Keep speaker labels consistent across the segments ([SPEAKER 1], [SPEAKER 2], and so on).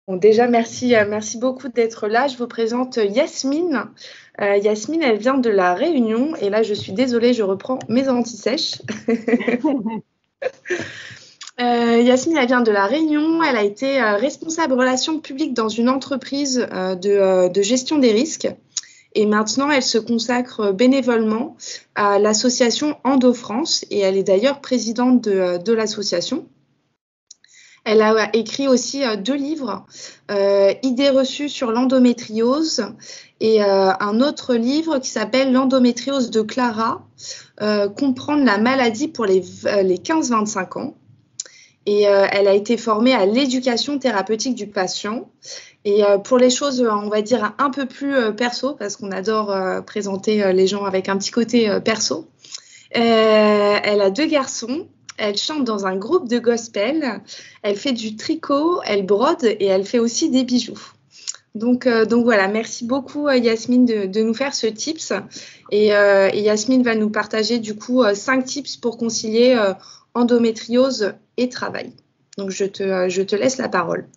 [SPEAKER 1] Bon, déjà, merci beaucoup d'être là. Je vous présente Yasmine. Yasmine, elle vient de La Réunion. Et là, je suis désolée, je reprends mes anti-sèches. Yasmine, elle vient de La Réunion. Elle a été responsable relations publiques dans une entreprise de gestion des risques. Et maintenant, elle se consacre bénévolement à l'association Endo-France. Et elle est d'ailleurs présidente de l'association. Elle a écrit aussi 2 livres, Idées reçues sur l'endométriose et un autre livre qui s'appelle L'endométriose de Clara, comprendre la maladie pour les 15-25 ans. Et elle a été formée à l'éducation thérapeutique du patient. Et pour les choses, on va dire, un peu plus perso, parce qu'on adore présenter les gens avec un petit côté perso, elle a 2 garçons. Elle chante dans un groupe de gospel. Elle fait du tricot, elle brode et elle fait aussi des bijoux. Donc voilà, merci beaucoup Yasmine de nous faire ce tips. Et Yasmine va nous partager du coup 5 tips pour concilier endométriose et travail. Donc je te laisse la parole.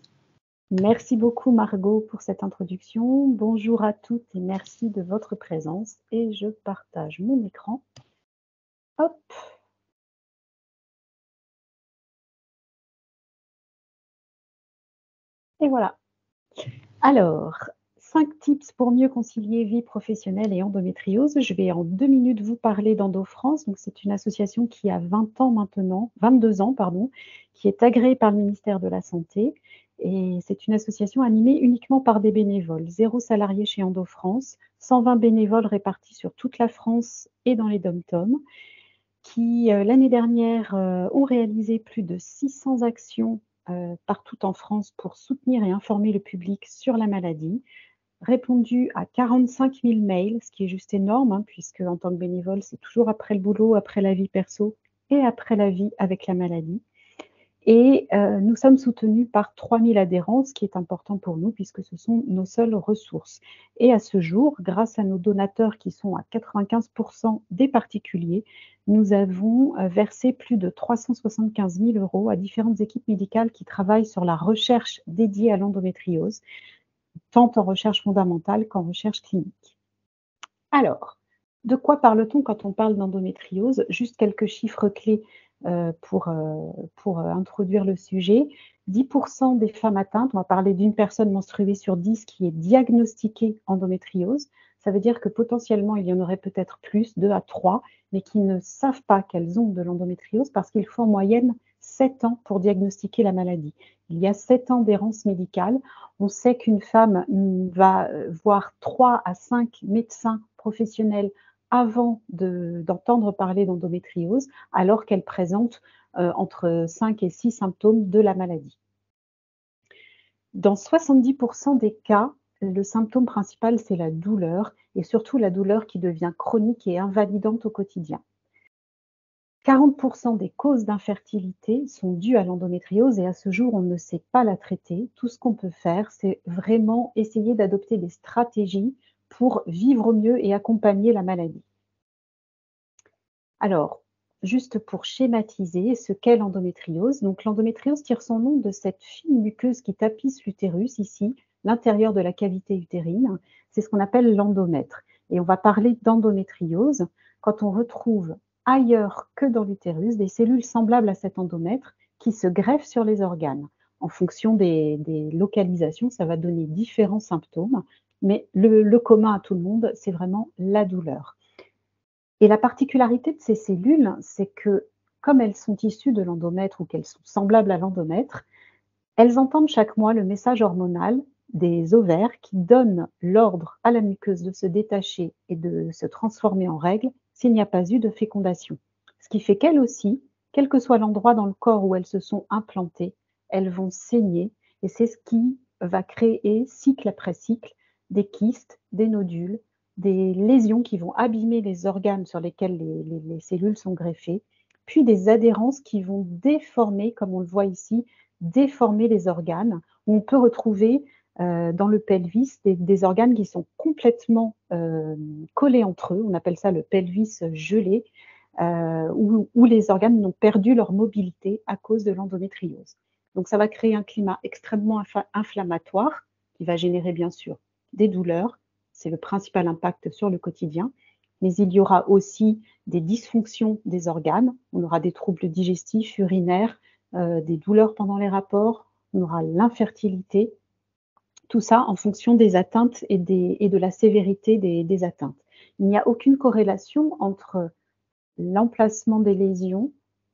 [SPEAKER 2] Merci beaucoup Margot pour cette introduction. Bonjour à toutes et merci de votre présence. Et je partage mon écran. Hop. Et voilà. Alors, 5 tips pour mieux concilier vie professionnelle et endométriose. Je vais en 2 minutes vous parler d'Endo-France. Donc, c'est une association qui a 20 ans maintenant, 22 ans, pardon, qui est agréée par le ministère de la Santé. Et c'est une association animée uniquement par des bénévoles. 0 salariés chez Endo-France, 120 bénévoles répartis sur toute la France et dans les dom-toms, qui, l'année dernière, ont réalisé plus de 600 actions partout en France pour soutenir et informer le public sur la maladie, répondu à 45 000 mails, ce qui est juste énorme, hein, puisque en tant que bénévole, c'est toujours après le boulot, après la vie perso et après la vie avec la maladie. Et nous sommes soutenus par 3 000 adhérents, ce qui est important pour nous puisque ce sont nos seules ressources. Et à ce jour, grâce à nos donateurs qui sont à 95% des particuliers, nous avons versé plus de 375 000 € à différentes équipes médicales qui travaillent sur la recherche dédiée à l'endométriose, tant en recherche fondamentale qu'en recherche clinique. Alors, de quoi parle-t-on quand on parle d'endométriose? Juste quelques chiffres clés pour introduire le sujet. 10% des femmes atteintes, on va parler d'une personne menstruée sur 10 qui est diagnostiquée endométriose. Ça veut dire que potentiellement, il y en aurait peut-être plus, 2 à 3, mais qui ne savent pas qu'elles ont de l'endométriose parce qu'il faut en moyenne 7 ans pour diagnostiquer la maladie. Il y a 7 ans d'errance médicale. On sait qu'une femme va voir 3 à 5 médecins professionnels avant d'entendre parler d'endométriose, alors qu'elle présente entre 5 et 6 symptômes de la maladie. Dans 70% des cas, le symptôme principal, c'est la douleur, et surtout la douleur qui devient chronique et invalidante au quotidien. 40% des causes d'infertilité sont dues à l'endométriose et à ce jour, on ne sait pas la traiter. Tout ce qu'on peut faire, c'est vraiment essayer d'adopter des stratégies pour vivre mieux et accompagner la maladie. Alors, juste pour schématiser ce qu'est l'endométriose. Donc, l'endométriose tire son nom de cette fine muqueuse qui tapisse l'utérus, ici, l'intérieur de la cavité utérine. C'est ce qu'on appelle l'endomètre. Et on va parler d'endométriose quand on retrouve ailleurs que dans l'utérus des cellules semblables à cet endomètre qui se greffent sur les organes. En fonction des localisations, ça va donner différents symptômes, mais le commun à tout le monde, c'est vraiment la douleur. Et la particularité de ces cellules, c'est que comme elles sont issues de l'endomètre ou qu'elles sont semblables à l'endomètre, elles entendent chaque mois le message hormonal des ovaires qui donnent l'ordre à la muqueuse de se détacher et de se transformer en règle s'il n'y a pas eu de fécondation. Ce qui fait qu'elles aussi, quel que soit l'endroit dans le corps où elles se sont implantées, elles vont saigner et c'est ce qui va créer cycle après cycle des kystes, des nodules, des lésions qui vont abîmer les organes sur lesquels les cellules sont greffées, puis des adhérences qui vont déformer, comme on le voit ici, déformer les organes. On peut retrouver dans le pelvis des organes qui sont complètement collés entre eux. On appelle ça le pelvis gelé, où les organes ont perdu leur mobilité à cause de l'endométriose. Donc, ça va créer un climat extrêmement inflammatoire qui va générer bien sûr des douleurs. C'est le principal impact sur le quotidien. Mais il y aura aussi des dysfonctions des organes. On aura des troubles digestifs, urinaires, des douleurs pendant les rapports. On aura l'infertilité. Tout ça en fonction des atteintes et de la sévérité des atteintes. Il n'y a aucune corrélation entre l'emplacement des lésions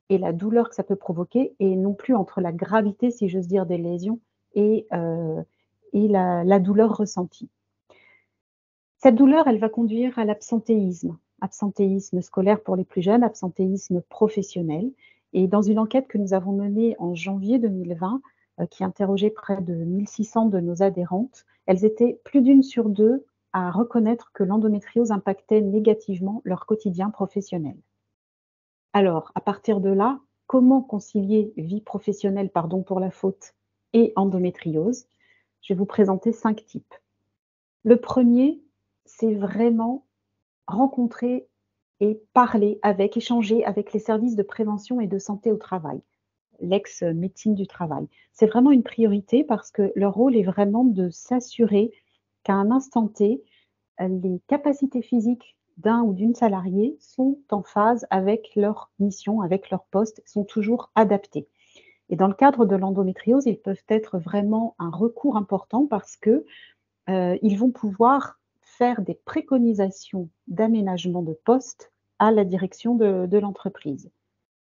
[SPEAKER 2] et la douleur que ça peut provoquer, et non plus entre la gravité, si j'ose dire, des lésions et la douleur ressentie. Cette douleur, elle va conduire à l'absentéisme, absentéisme scolaire pour les plus jeunes, absentéisme professionnel. Et dans une enquête que nous avons menée en janvier 2020, qui interrogeait près de 1600 de nos adhérentes, elles étaient plus d'une sur deux à reconnaître que l'endométriose impactait négativement leur quotidien professionnel. Alors, à partir de là, comment concilier vie professionnelle, pardon pour la faute, et endométriose? Je vais vous présenter 5 types. Le premier, c'est vraiment rencontrer et parler avec, échanger avec les services de prévention et de santé au travail, l'ex-médecine du travail. C'est vraiment une priorité parce que leur rôle est vraiment de s'assurer qu'à un instant T, les capacités physiques d'un ou d'une salariée sont en phase avec leur mission, avec leur poste, sont toujours adaptées. Et dans le cadre de l'endométriose, ils peuvent être vraiment un recours important parce que ils vont pouvoir faire des préconisations d'aménagement de poste à la direction de l'entreprise.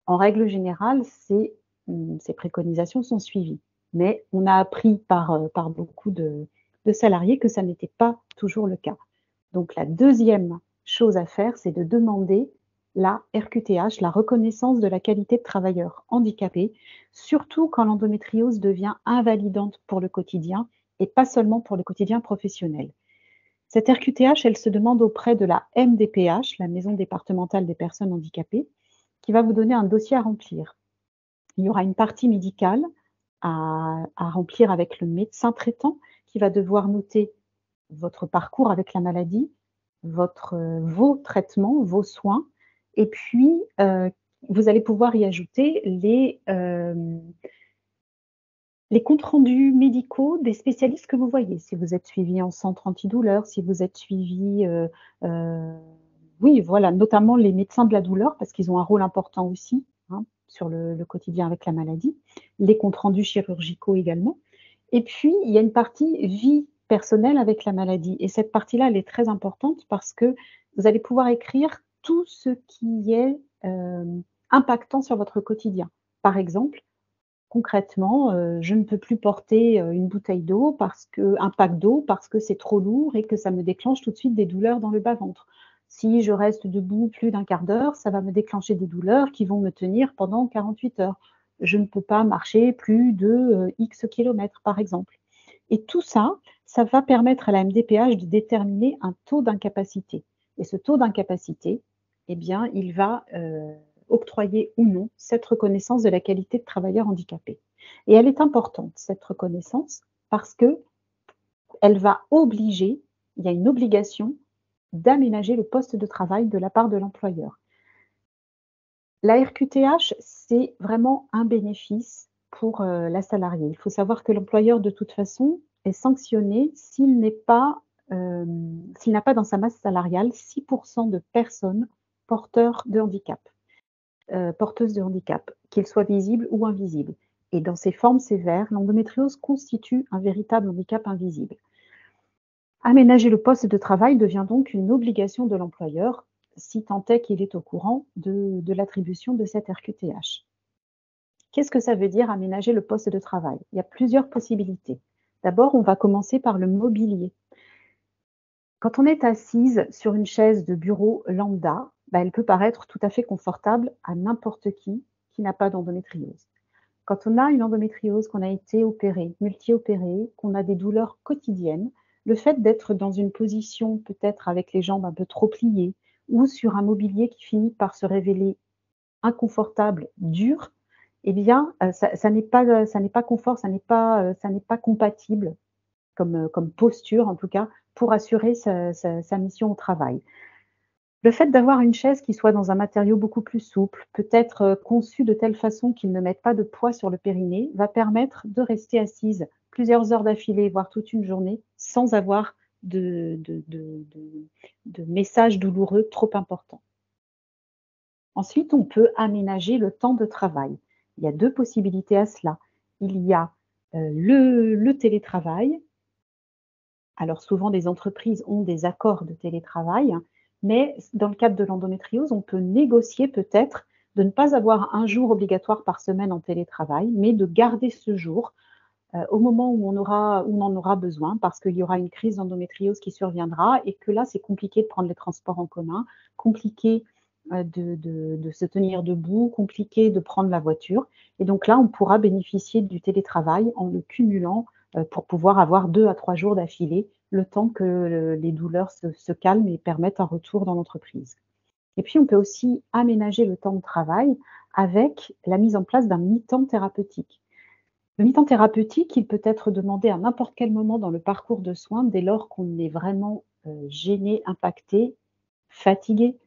[SPEAKER 2] En règle générale, ces préconisations sont suivies. Mais on a appris par beaucoup de salariés que ça n'était pas toujours le cas. Donc la deuxième chose à faire, c'est de demander la RQTH, la reconnaissance de la qualité de travailleur handicapé, surtout quand l'endométriose devient invalidante pour le quotidien et pas seulement pour le quotidien professionnel. Cette RQTH, elle se demande auprès de la MDPH, la Maison départementale des personnes handicapées, qui va vous donner un dossier à remplir. Il y aura une partie médicale à remplir avec le médecin traitant qui va devoir noter votre parcours avec la maladie, vos traitements, vos soins, et puis vous allez pouvoir y ajouter les comptes rendus médicaux des spécialistes que vous voyez. Si vous êtes suivi en centre antidouleur, si vous êtes suivi, oui, voilà, notamment les médecins de la douleur, parce qu'ils ont un rôle important aussi sur le quotidien avec la maladie, les comptes rendus chirurgicaux également. Et puis, il y a une partie vie personnelle avec la maladie. Et cette partie-là, elle est très importante parce que vous allez pouvoir écrire tout ce qui est impactant sur votre quotidien. Par exemple, concrètement, je ne peux plus porter une bouteille d'eau un pack d'eau parce que c'est trop lourd et que ça me déclenche tout de suite des douleurs dans le bas-ventre. Si je reste debout plus d'un quart d'heure, ça va me déclencher des douleurs qui vont me tenir pendant 48 heures. Je ne peux pas marcher plus de X kilomètres, par exemple. Et tout ça, ça va permettre à la MDPH de déterminer un taux d'incapacité. Et ce taux d'incapacité, eh bien, il va octroyer ou non cette reconnaissance de la qualité de travailleur handicapé. Et elle est importante, cette reconnaissance, parce que elle va obliger, il y a une obligation d'aménager le poste de travail de la part de l'employeur. La RQTH, c'est vraiment un bénéfice pour la salariée. Il faut savoir que l'employeur, de toute façon, est sanctionné s'il n'a pas dans sa masse salariale 6% de personnes porteuses de handicap, qu'ils soient visibles ou invisibles. Et dans ses formes sévères, l'endométriose constitue un véritable handicap invisible. Aménager le poste de travail devient donc une obligation de l'employeur, si tant est qu'il est au courant de l'attribution de cette RQTH. Qu'est-ce que ça veut dire aménager le poste de travail? Il y a plusieurs possibilités. D'abord, on va commencer par le mobilier. Quand on est assise sur une chaise de bureau lambda, elle peut paraître tout à fait confortable à n'importe qui n'a pas d'endométriose. Quand on a une endométriose, qu'on a été opéré, multi-opéré, qu'on a des douleurs quotidiennes, le fait d'être dans une position peut-être avec les jambes un peu trop pliées ou sur un mobilier qui finit par se révéler inconfortable, dur, eh bien, ça n'est pas confort, ça n'est pas compatible comme posture, en tout cas, pour assurer sa mission au travail. Le fait d'avoir une chaise qui soit dans un matériau beaucoup plus souple, peut-être conçue de telle façon qu'il ne mette pas de poids sur le périnée, va permettre de rester assise plusieurs heures d'affilée, voire toute une journée, sans avoir de messages douloureux trop importants. Ensuite, on peut aménager le temps de travail. Il y a 2 possibilités à cela. Il y a le télétravail. Alors souvent, des entreprises ont des accords de télétravail, mais dans le cadre de l'endométriose, on peut négocier peut-être de ne pas avoir un jour obligatoire par semaine en télétravail, mais de garder ce jour au moment où on en aura besoin, parce qu'il y aura une crise d'endométriose qui surviendra et que là, c'est compliqué de prendre les transports en commun, compliqué de se tenir debout, compliqué de prendre la voiture. Et donc là, on pourra bénéficier du télétravail en le cumulant pour pouvoir avoir 2 à 3 jours d'affilée, le temps que les douleurs se calment et permettent un retour dans l'entreprise. Et puis, on peut aussi aménager le temps de travail avec la mise en place d'un mi-temps thérapeutique. Le mi-temps thérapeutique, il peut être demandé à n'importe quel moment dans le parcours de soins, dès lors qu'on est vraiment gêné, impacté, fatigué.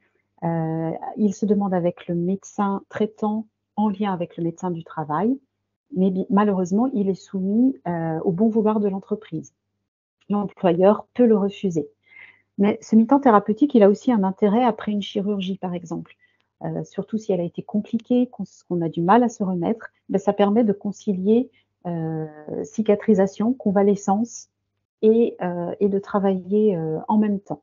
[SPEAKER 2] Il se demande avec le médecin traitant en lien avec le médecin du travail, mais malheureusement, il est soumis au bon vouloir de l'entreprise. L'employeur peut le refuser. Mais ce mi-temps thérapeutique, il a aussi un intérêt après une chirurgie, par exemple. Surtout si elle a été compliquée, qu'on a du mal à se remettre, ben, ça permet de concilier cicatrisation, convalescence et de travailler en même temps.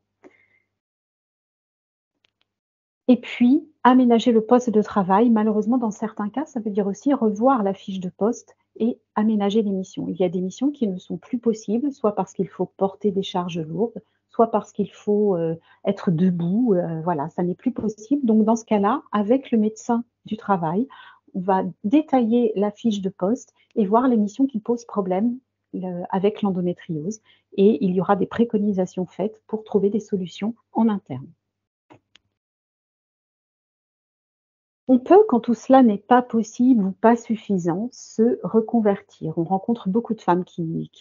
[SPEAKER 2] Et puis, aménager le poste de travail, malheureusement, dans certains cas, ça veut dire aussi revoir la fiche de poste et aménager les missions. Il y a des missions qui ne sont plus possibles, soit parce qu'il faut porter des charges lourdes, soit parce qu'il faut être debout. Voilà, ça n'est plus possible. Donc, dans ce cas-là, avec le médecin du travail, on va détailler la fiche de poste et voir les missions qui posent problème avec l'endométriose. Et il y aura des préconisations faites pour trouver des solutions en interne. On peut, quand tout cela n'est pas possible ou pas suffisant, se reconvertir. On rencontre beaucoup de femmes qui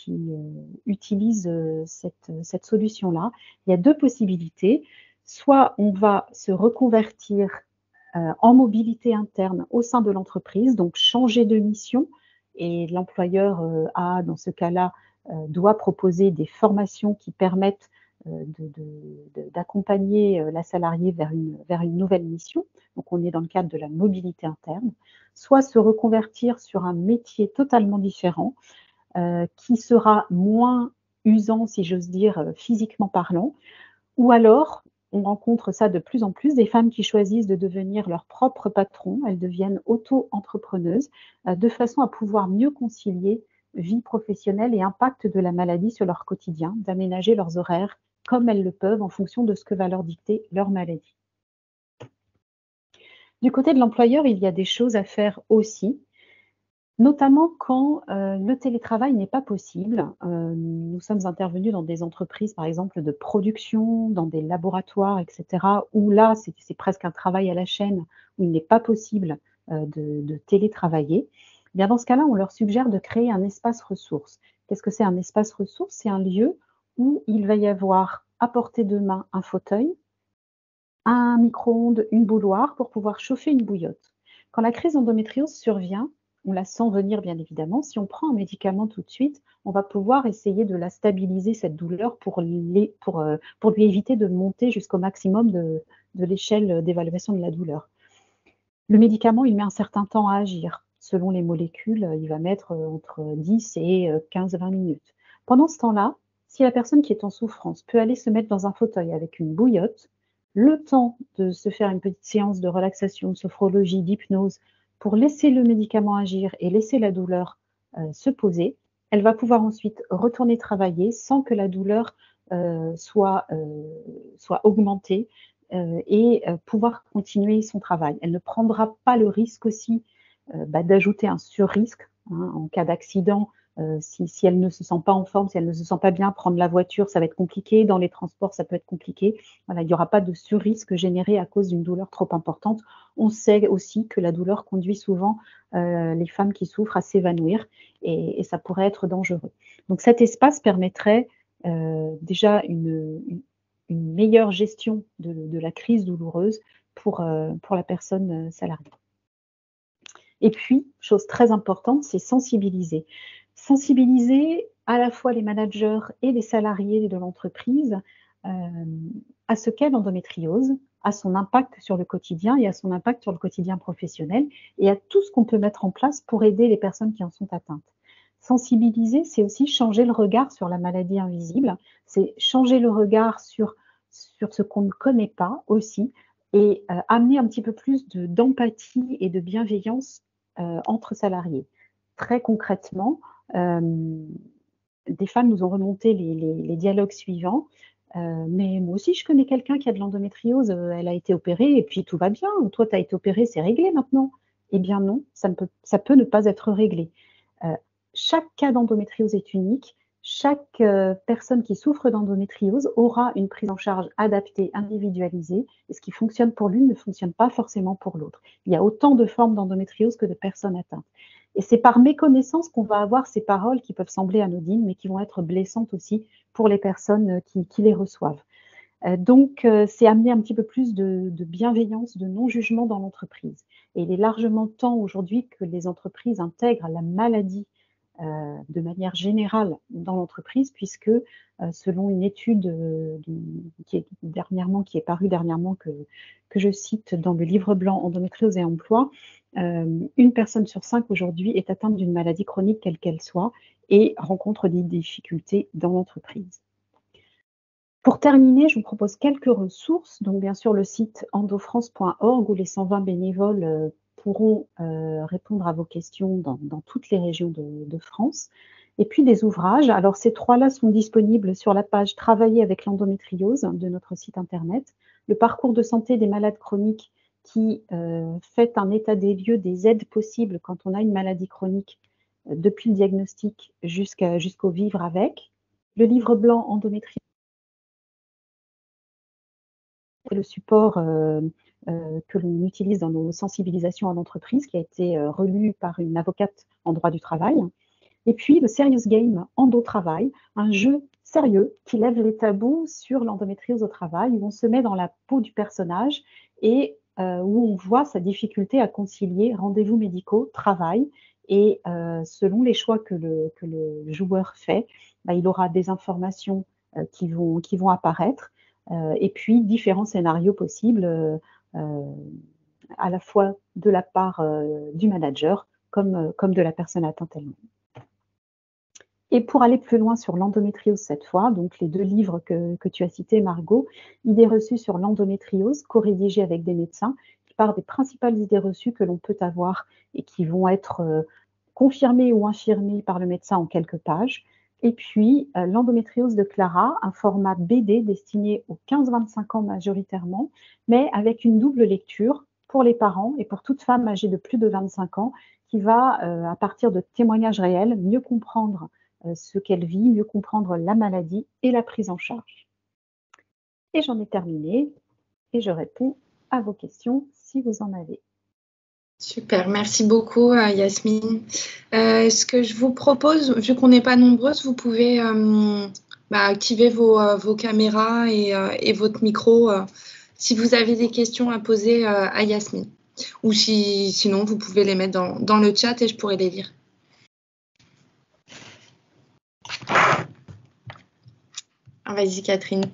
[SPEAKER 2] utilisent cette solution-là. Il y a 2 possibilités. Soit on va se reconvertir en mobilité interne au sein de l'entreprise, donc changer de mission, et l'employeur dans ce cas-là, doit proposer des formations qui permettent d'accompagner la salariée vers une nouvelle mission. Donc on est dans le cadre de la mobilité interne, soit se reconvertir sur un métier totalement différent, qui sera moins usant, si j'ose dire, physiquement parlant, ou alors, on rencontre ça de plus en plus, des femmes qui choisissent de devenir leur propre patron, elles deviennent auto-entrepreneuses, de façon à pouvoir mieux concilier vie professionnelle et impact de la maladie sur leur quotidien, d'aménager leurs horaires comme elles le peuvent en fonction de ce que va leur dicter leur maladie. Du côté de l'employeur, il y a des choses à faire aussi, notamment quand le télétravail n'est pas possible. Nous sommes intervenus dans des entreprises, par exemple, de production, dans des laboratoires, etc., où là, c'est presque un travail à la chaîne, où il n'est pas possible de télétravailler. Eh bien, dans ce cas-là, on leur suggère de créer un espace ressources. Qu'est-ce que c'est un espace ressources? C'est un lieu où il va y avoir à portée de main un fauteuil, un micro-ondes, une bouilloire pour pouvoir chauffer une bouillotte. Quand la crise d'endométriose survient, on la sent venir bien évidemment. Si on prend un médicament tout de suite, on va pouvoir essayer de la stabiliser, cette douleur, pour lui éviter de monter jusqu'au maximum de l'échelle d'évaluation de la douleur. Le médicament, il met un certain temps à agir. Selon les molécules, il va mettre entre 10 et 15-20 minutes. Pendant ce temps-là, si la personne qui est en souffrance peut aller se mettre dans un fauteuil avec une bouillotte, le temps de se faire une petite séance de relaxation, de sophrologie, d'hypnose, pour laisser le médicament agir et laisser la douleur se poser, elle va pouvoir ensuite retourner travailler sans que la douleur soit augmentée et pouvoir continuer son travail. Elle ne prendra pas le risque aussi d'ajouter un sur-risque en cas d'accident. Si elle ne se sent pas en forme, si elle ne se sent pas bien, prendre la voiture, ça va être compliqué. Dans les transports, ça peut être compliqué. Voilà, il n'y aura pas de sur-risque généré à cause d'une douleur trop importante. On sait aussi que la douleur conduit souvent les femmes qui souffrent à s'évanouir et ça pourrait être dangereux. Donc cet espace permettrait déjà une meilleure gestion de la crise douloureuse pour la personne salariée. Et puis, chose très importante, c'est sensibiliser. Sensibiliser à la fois les managers et les salariés de l'entreprise à ce qu'est l'endométriose, à son impact sur le quotidien et à son impact sur le quotidien professionnel et à tout ce qu'on peut mettre en place pour aider les personnes qui en sont atteintes. Sensibiliser, c'est aussi changer le regard sur la maladie invisible, c'est changer le regard sur ce qu'on ne connaît pas aussi et amener un petit peu plus d'empathie et de bienveillance entre salariés. Très concrètement, des femmes nous ont remonté les dialogues suivants. Mais moi aussi, je connais quelqu'un qui a de l'endométriose, elle a été opérée et puis tout va bien. Toi, tu as été opérée, c'est réglé maintenant. Eh bien non, ça peut ne pas être réglé. Chaque cas d'endométriose est unique. Chaque personne qui souffre d'endométriose aura une prise en charge adaptée, individualisée. Et ce qui fonctionne pour l'une ne fonctionne pas forcément pour l'autre. Il y a autant de formes d'endométriose que de personnes atteintes. Et c'est par méconnaissance qu'on va avoir ces paroles qui peuvent sembler anodines, mais qui vont être blessantes aussi pour les personnes qui les reçoivent. Donc, c'est amener un petit peu plus de bienveillance, de non-jugement dans l'entreprise. Et il est largement temps aujourd'hui que les entreprises intègrent la maladie de manière générale dans l'entreprise, puisque selon une étude qui est parue dernièrement, que je cite dans le livre blanc Endométriose et emploi, une personne sur 5 aujourd'hui est atteinte d'une maladie chronique quelle qu'elle soit et rencontre des difficultés dans l'entreprise. Pour terminer, je vous propose quelques ressources. Donc, bien sûr, le site endofrance.org où les 120 bénévoles pourront répondre à vos questions dans toutes les régions de France. Et puis, des ouvrages. Alors, ces 3-là sont disponibles sur la page Travailler avec l'endométriose de notre site internet. Le parcours de santé des malades chroniques qui fait un état des lieux des aides possibles quand on a une maladie chronique depuis le diagnostic jusqu'au vivre avec. Le livre blanc endométriose, c'est le support que l'on utilise dans nos sensibilisations en entreprise, qui a été relu par une avocate en droit du travail. Et puis le Serious Game Endo-Travail, un jeu sérieux qui lève les tabous sur l'endométriose au travail, où on se met dans la peau du personnage et où on voit sa difficulté à concilier rendez-vous médicaux, travail, et selon les choix que le joueur fait, il aura des informations qui vont apparaître, et puis différents scénarios possibles, à la fois de la part du manager comme de la personne atteinte elle-même. Et pour aller plus loin sur l'endométriose cette fois, donc les 2 livres que tu as cités, Margot, Idées reçues sur l'endométriose, co-rédigés avec des médecins, qui parlent des principales idées reçues que l'on peut avoir et qui vont être confirmées ou infirmées par le médecin en quelques pages. Et puis, l'endométriose de Clara, un format BD destiné aux 15-25 ans majoritairement, mais avec une double lecture pour les parents et pour toute femme âgée de plus de 25 ans, qui va, à partir de témoignages réels, mieux comprendre ce qu'elle vit, mieux comprendre la maladie et la prise en charge. Et j'en ai terminé et je réponds à vos questions si vous en avez.
[SPEAKER 1] Super, merci beaucoup Yasmine. Ce que je vous propose, vu qu'on n'est pas nombreuses, vous pouvez activer vos caméras et votre micro si vous avez des questions à poser à Yasmine. Ou sinon, vous pouvez les mettre dans le chat et je pourrai les lire. Vas-y Catherine.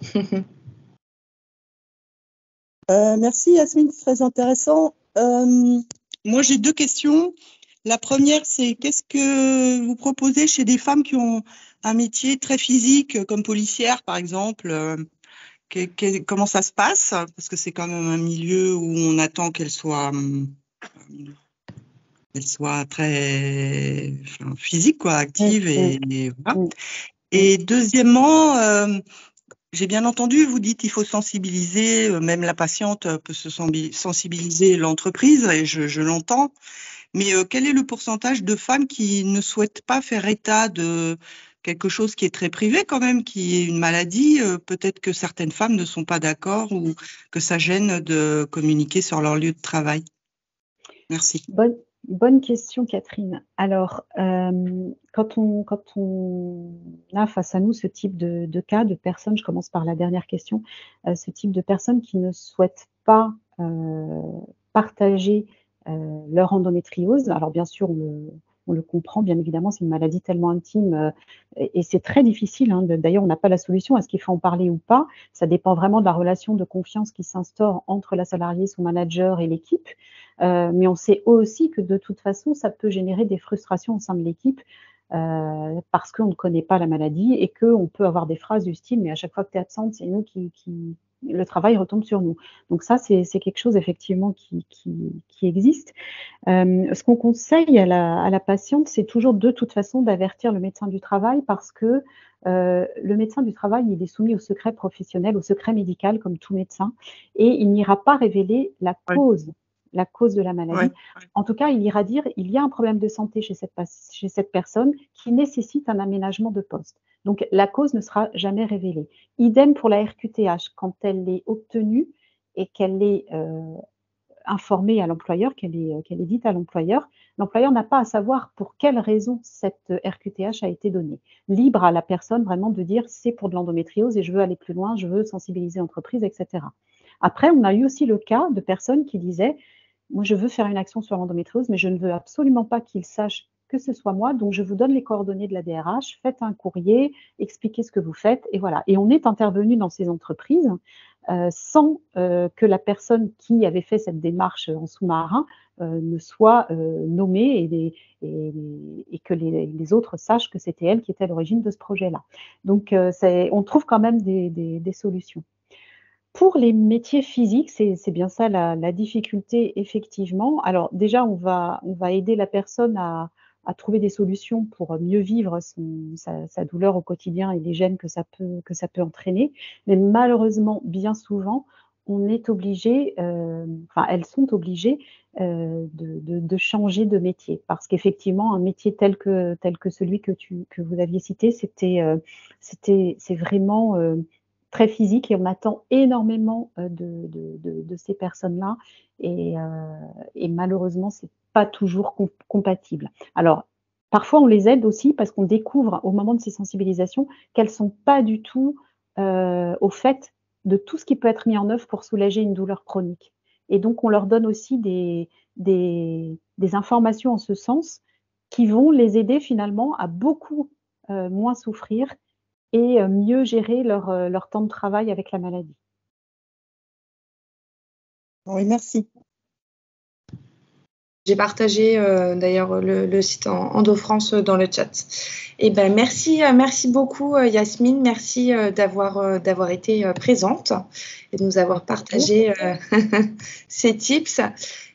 [SPEAKER 3] Merci Yasmine, c'est très intéressant. Moi j'ai 2 questions. La première, c'est qu'est-ce que vous proposez chez des femmes qui ont un métier très physique, comme policière par exemple, comment ça se passe? Parce que c'est quand même un milieu où on attend qu'elles soient très physique, quoi, active et voilà. Et deuxièmement, j'ai bien entendu, vous dites qu'il faut sensibiliser, même la patiente peut se sensibiliser l'entreprise, et je l'entends. Mais quel est le pourcentage de femmes qui ne souhaitent pas faire état de quelque chose qui est très privé quand même, qui est une maladie? Peut-être que certaines femmes ne sont pas d'accord ou que ça gêne de communiquer sur leur lieu de travail. Merci.
[SPEAKER 2] Bonne question, Catherine. Alors, quand on a face à nous ce type de cas, de personnes, je commence par la dernière question, ce type de personnes qui ne souhaitent pas partager leur endométriose. Alors, bien sûr, on le comprend, bien évidemment, c'est une maladie tellement intime et c'est très difficile. Hein, d'ailleurs, on n'a pas la solution. Est-ce qu'il faut en parler ou pas? Ça dépend vraiment de la relation de confiance qui s'instaure entre la salariée, son manager et l'équipe. Mais on sait aussi que de toute façon, ça peut générer des frustrations au sein de l'équipe parce qu'on ne connaît pas la maladie et qu'on peut avoir des phrases du style « mais à chaque fois que tu es absente, c'est nous qui… » Le travail retombe sur nous. Donc ça, c'est quelque chose effectivement qui existe. Ce qu'on conseille à la patiente, c'est toujours de toute façon d'avertir le médecin du travail parce que le médecin du travail, il est soumis au secret professionnel, au secret médical comme tout médecin et il n'ira pas révéler la cause de la maladie. En tout cas, il ira dire il y a un problème de santé chez cette personne qui nécessite un aménagement de poste. Donc, la cause ne sera jamais révélée. Idem pour la RQTH, quand elle est obtenue et qu'elle est informée à l'employeur, qu'elle est dite à l'employeur n'a pas à savoir pour quelle raison cette RQTH a été donnée. Libre à la personne vraiment de dire c'est pour de l'endométriose et je veux aller plus loin, je veux sensibiliser l'entreprise, etc. Après, on a eu aussi le cas de personnes qui disaient moi, je veux faire une action sur l'endométriose, mais je ne veux absolument pas qu'ils sachent que ce soit moi. Donc, je vous donne les coordonnées de la DRH, faites un courrier, expliquez ce que vous faites, et voilà. Et on est intervenu dans ces entreprises sans que la personne qui avait fait cette démarche en sous-marin ne soit nommée et que les autres sachent que c'était elle qui était à l'origine de ce projet-là. Donc, on trouve quand même des solutions. Pour les métiers physiques, c'est bien ça la difficulté, effectivement. Alors déjà, on va aider la personne à trouver des solutions pour mieux vivre sa douleur au quotidien et les gênes que ça peut entraîner. Mais malheureusement, bien souvent, on est obligé, elles sont obligées de changer de métier. Parce qu'effectivement, un métier tel que celui que vous aviez cité, c'est vraiment… très physique et on attend énormément de ces personnes-là et malheureusement, c'est pas toujours compatible. Alors, parfois, on les aide aussi parce qu'on découvre au moment de ces sensibilisations qu'elles sont pas du tout au fait de tout ce qui peut être mis en œuvre pour soulager une douleur chronique. Et donc, on leur donne aussi des informations en ce sens qui vont les aider finalement à beaucoup moins souffrir et mieux gérer leur temps de travail avec la maladie.
[SPEAKER 3] Oui, merci.
[SPEAKER 1] J'ai partagé d'ailleurs le site EndoFrance dans le chat. Et ben merci beaucoup Yasmine, merci d'avoir été présente et de nous avoir partagé ces tips.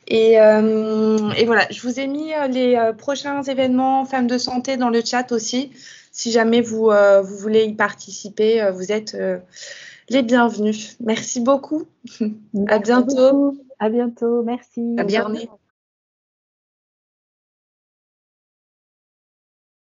[SPEAKER 1] Et voilà, je vous ai mis les prochains événements Femmes de Santé dans le chat aussi. Si jamais vous voulez y participer, vous êtes les bienvenus. Merci beaucoup.
[SPEAKER 2] Merci
[SPEAKER 1] à bientôt.
[SPEAKER 2] Beaucoup. À bientôt. Merci.
[SPEAKER 1] À bientôt.